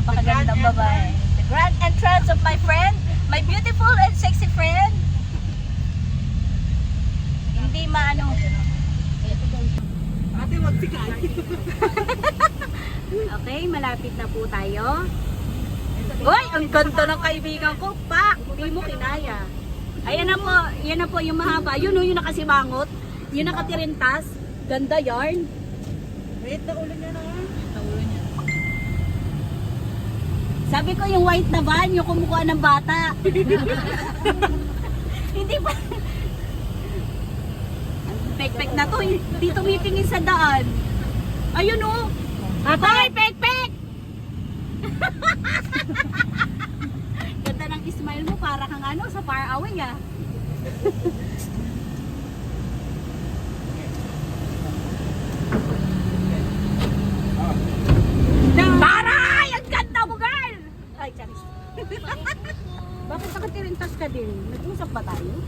napakagandang babae. The grand entrance of my friend, my beautiful and sexy friend. Hindi maano. Ate, wag sikay. Okay, malapit na po tayo. Uy, ang ganda ng kaibigan ko. Pak, hindi mo kinaya. Ayan na po, yan na po yung mahaba. Yun yung nakasimangot. Yung nakatirintas. Ganda yarn. Wait, naulan niya na. Sabi ko yung white na van, yung kumukuha ng bata. Hindi pa. Ang pek-pek na to, hindi tumitingin sa daan. Ayun o. Hoy, pek-pek! Ganda ng smile mo, para kang ano, sa far away ah. Taray! Ang ganda mo, girl! Ay, charis. Bakit nakatirintas ka din? Nag-usap ba tayo?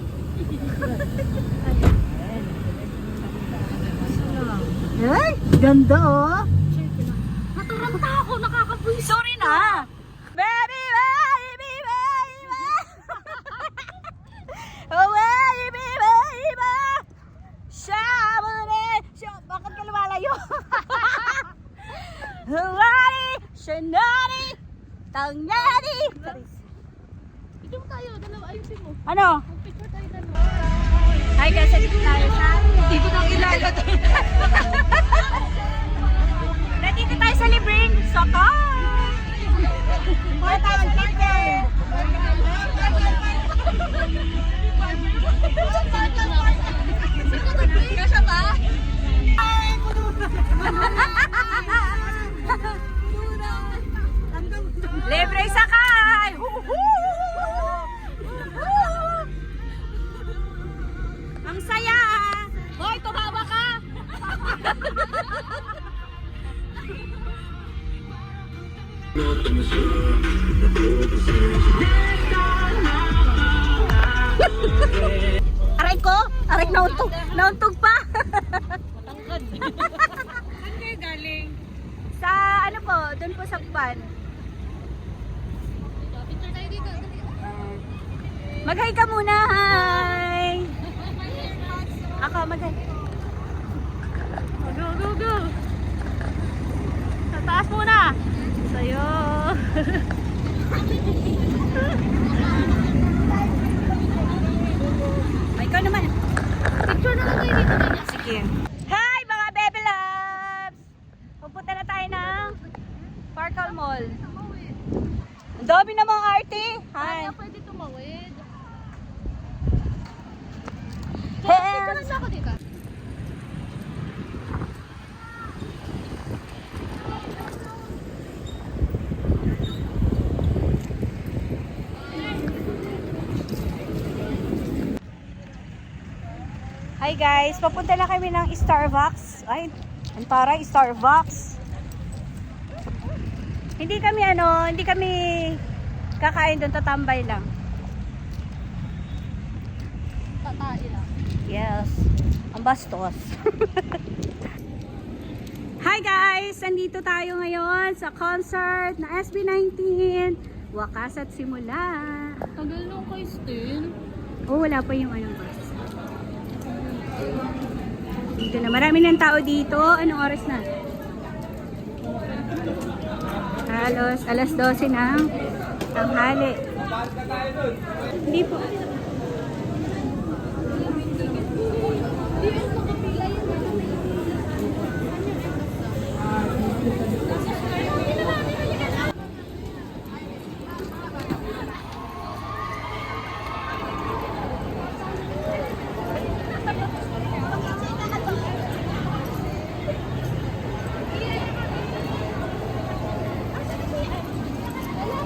Ay, ganda oh! Nataranta ako, nakakabuy. Sorry na! Baby, baby, baby! Oh, baby, baby! Shabane! Bakit ka lumalayo? Huwari! Shanari! Tangyari! Ito tayo, dalawa, ayusin mo. Ano? Picture tayo dalawa. Hi guys, nandito tayo sa... Hindi ko nang ilala to. Nandito tayo sa Libreng Soto! Portal Libre! Kasya ba? Libre sakay! Ang saya! Hoy, tumawa ka! Aray ko! Aray, nauntog! Nauntog pa! Matangkad. Saan kayo galing? Sa ano po, doon po sa Ban. Picture tayo dito. Mag-hi ka muna! Hi! Ako, mag-hi. Go, go, go! Sa taas muna! Sa'yo! Ay, ikaw naman. Picture na lang tayo dito. Sige. Hi mga Bebe Loves! Pupunta na tayo ng Parkal Mall. Ang dami namang arte. Hi. Kaya pwede tumawid. Yes. Picture na ako dito. Hi guys, papunta na kami ng Starbucks. Ay, ang taray, Starbucks. Hindi kami kakain doon, tatambay lang. Tatay lang. Yes, ang bastos. Hi guys, andito tayo ngayon sa concert na SB19. Wakas at simula. Tagal nung kay Stin. Oh, wala pa yung anong bus. Dito na, marami ng tao dito. Anong oras na? Halos alas 12 ng tanghali. Hindi po.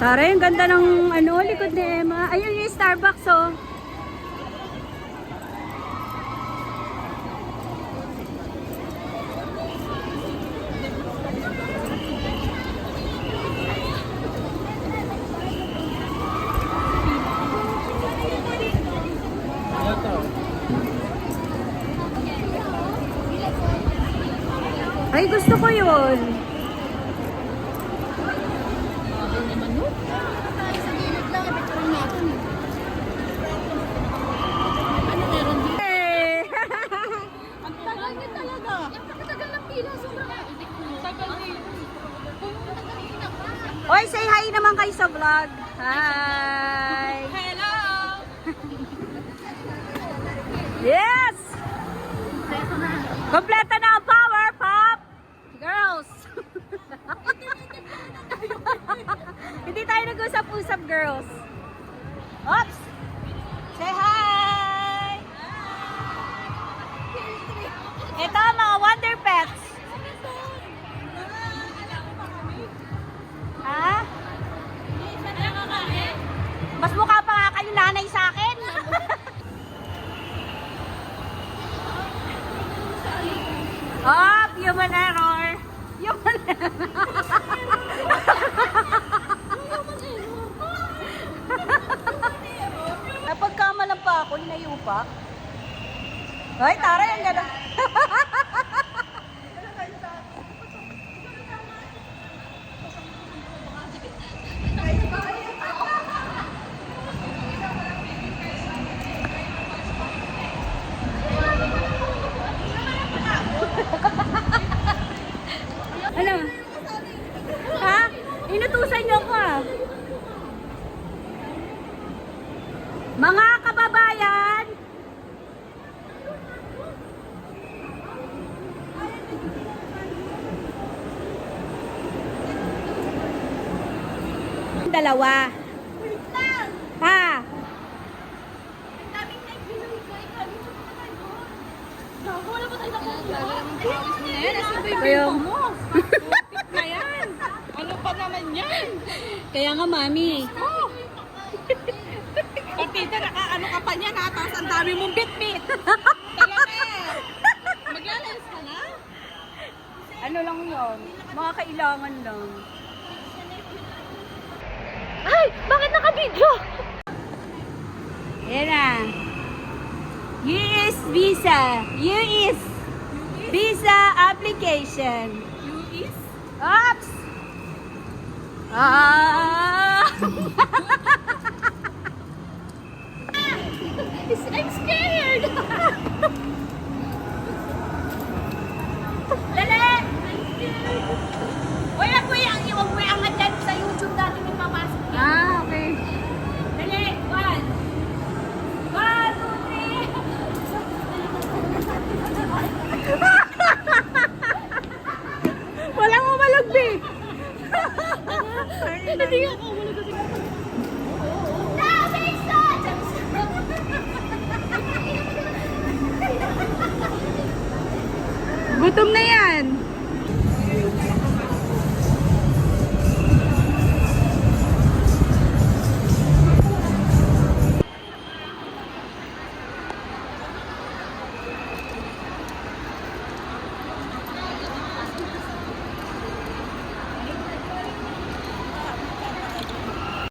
Tara, yung ganda ng likod ni Emma. Ayun yung Starbucks, oh. Ay, gusto ko yun. Kompleto na ang power, Pop! Girls! Hindi tayo nag-usap-usap, girls. Oops! Say hi! Ito ang mga Wonder Pets. Ha? Mas mukha pa nga kayo nanay sa akin. Oh, human error. Human error. Napagkamalan pa ako, hinayo pa. Ay, taray, ang ganda. Ano? Ha? Inutusan niyo ko ah. Mga kababayan, dalawa. Ha? Wala pa tayo nakukuha. Kaya, Na yan. Ano pa naman yan? kaya nga mami. Tita, ano ka pa niyan ha? Tapos ang dami mong bit-bit. Talaga eh. Maglalayas ka na? Ano lang yun? Mga kailangan lang. Ay! Bakit naka-video? Yan na. US Visa. US Visa application. US? Oops! Ah! I'm scared! Dali! Uy, wag mo yung angat dyan sa YouTube dati may papasok yan. Ah, okay. Dali! 1, 2, 3. Walang umalagbi. Hindi ako. Wala kasi. Gutom na yan.